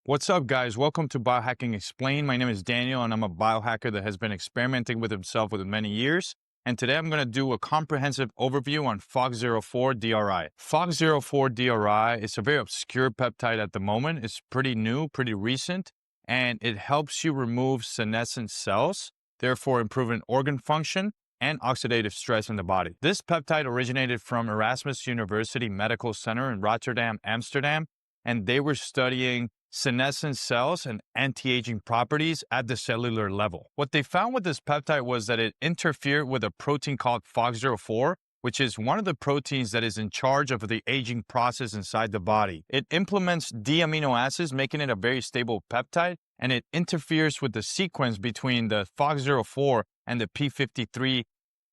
What's up, guys? Welcome to Biohacking Explained. My name is Daniel, and I'm a biohacker that has been experimenting with himself for many years. And today I'm going to do a comprehensive overview on FOXO4 DRI. FOXO4 DRI is a very obscure peptide at the moment. It's pretty new, pretty recent, and it helps you remove senescent cells, therefore improving organ function and oxidative stress in the body. This peptide originated from Erasmus University Medical Center in Rotterdam, Amsterdam, and they were studying senescent cells and anti-aging properties at the cellular level. What they found with this peptide was that it interfered with a protein called FOXO4, which is one of the proteins that is in charge of the aging process inside the body. It implements D amino acids, making it a very stable peptide, and it interferes with the sequence between the FOXO4 and the P53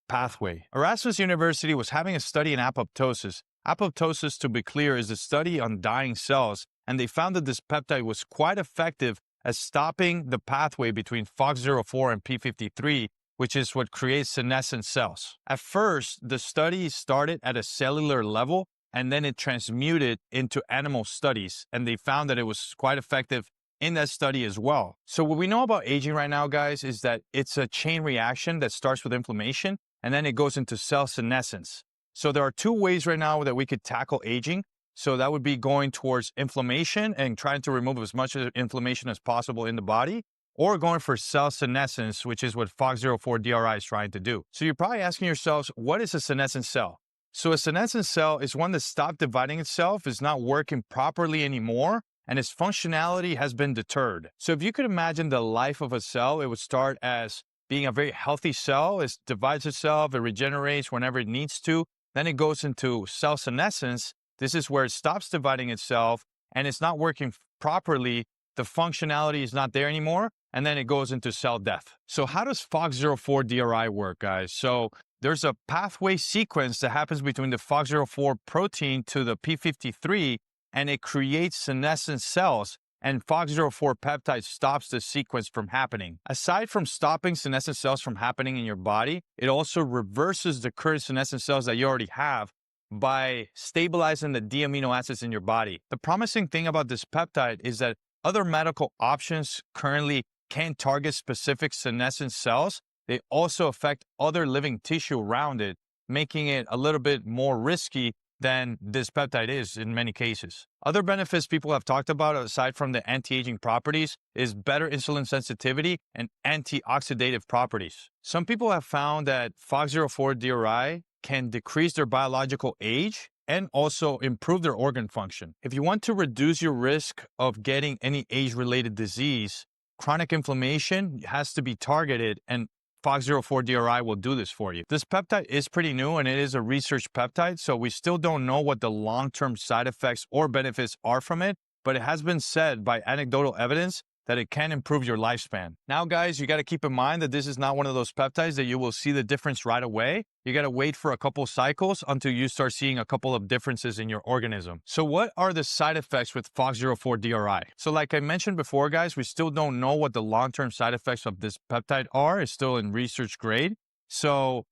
pathway. Erasmus University was having a study in apoptosis. Apoptosis, to be clear, is a study on dying cells, and they found that this peptide was quite effective at stopping the pathway between FOXO4 and P53, which is what creates senescent cells. At first, the study started at a cellular level, and then it transmuted into animal studies, and they found that it was quite effective in that study as well. So what we know about aging right now, guys, is that it's a chain reaction that starts with inflammation, and then it goes into cell senescence. So there are two ways right now that we could tackle aging. So that would be going towards inflammation and trying to remove as much inflammation as possible in the body, or going for cell senescence, which is what FOXO4 DRI is trying to do. So you're probably asking yourselves, what is a senescent cell? So a senescent cell is one that stopped dividing itself, is not working properly anymore, and its functionality has been deterred. So if you could imagine the life of a cell, it would start as being a very healthy cell. It divides itself, it regenerates whenever it needs to. Then it goes into cell senescence. This is where it stops dividing itself and it's not working properly. The functionality is not there anymore. And then it goes into cell death. So how does FOXO4 DRI work, guys? So there's a pathway sequence that happens between the FOXO4 protein to the P53, and it creates senescent cells. And FOXO4 peptide stops the sequence from happening. Aside from stopping senescent cells from happening in your body, it also reverses the current senescent cells that you already have by stabilizing the D amino acids in your body. The promising thing about this peptide is that other medical options currently can't target specific senescent cells. They also affect other living tissue around it, making it a little bit more risky than this peptide is in many cases. Other benefits people have talked about, aside from the anti-aging properties, is better insulin sensitivity and antioxidative properties. Some people have found that FOXO4 DRI can decrease their biological age and also improve their organ function. If you want to reduce your risk of getting any age-related disease, chronic inflammation has to be targeted, and FOXO4 DRI will do this for you. This peptide is pretty new and it is a research peptide, so we still don't know what the long-term side effects or benefits are from it, but it has been said by anecdotal evidence that it can improve your lifespan. Now, guys, you got to keep in mind that this is not one of those peptides that you will see the difference right away. You got to wait for a couple cycles until you start seeing a couple of differences in your organism. So what are the side effects with FOXO4 DRI? So like I mentioned before, guys, we still don't know what the long-term side effects of this peptide are. It's still in research grade. So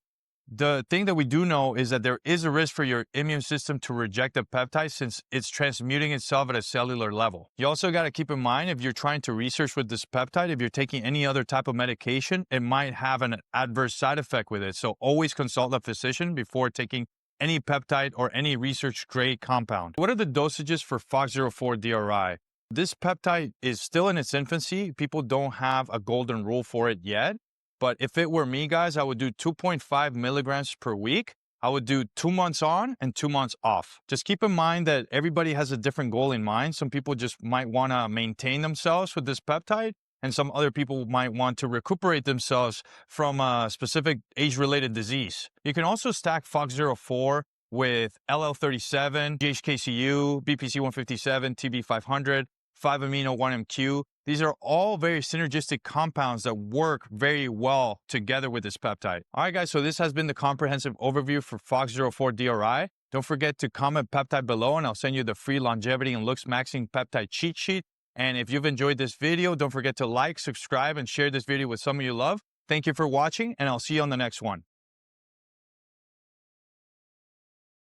the thing that we do know is that there is a risk for your immune system to reject the peptide since it's transmuting itself at a cellular level. You also got to keep in mind, if you're trying to research with this peptide, if you're taking any other type of medication, it might have an adverse side effect with it. So always consult a physician before taking any peptide or any research grade compound. What are the dosages for FOXO4 DRI? This peptide is still in its infancy. People don't have a golden rule for it yet. But if it were me, guys, I would do 2.5 milligrams per week. I would do 2 months on and 2 months off. Just keep in mind that everybody has a different goal in mind. Some people just might want to maintain themselves with this peptide, and some other people might want to recuperate themselves from a specific age-related disease. You can also stack FOXO4 with LL37, GHKCU, BPC157, TB500, 5-amino-1-MQ. These are all very synergistic compounds that work very well together with this peptide. All right, guys, so this has been the comprehensive overview for FOXO4 DRI. Don't forget to comment peptide below and I'll send you the free longevity and looks maxing peptide cheat sheet. And if you've enjoyed this video, don't forget to like, subscribe, and share this video with someone you love. Thank you for watching, and I'll see you on the next one.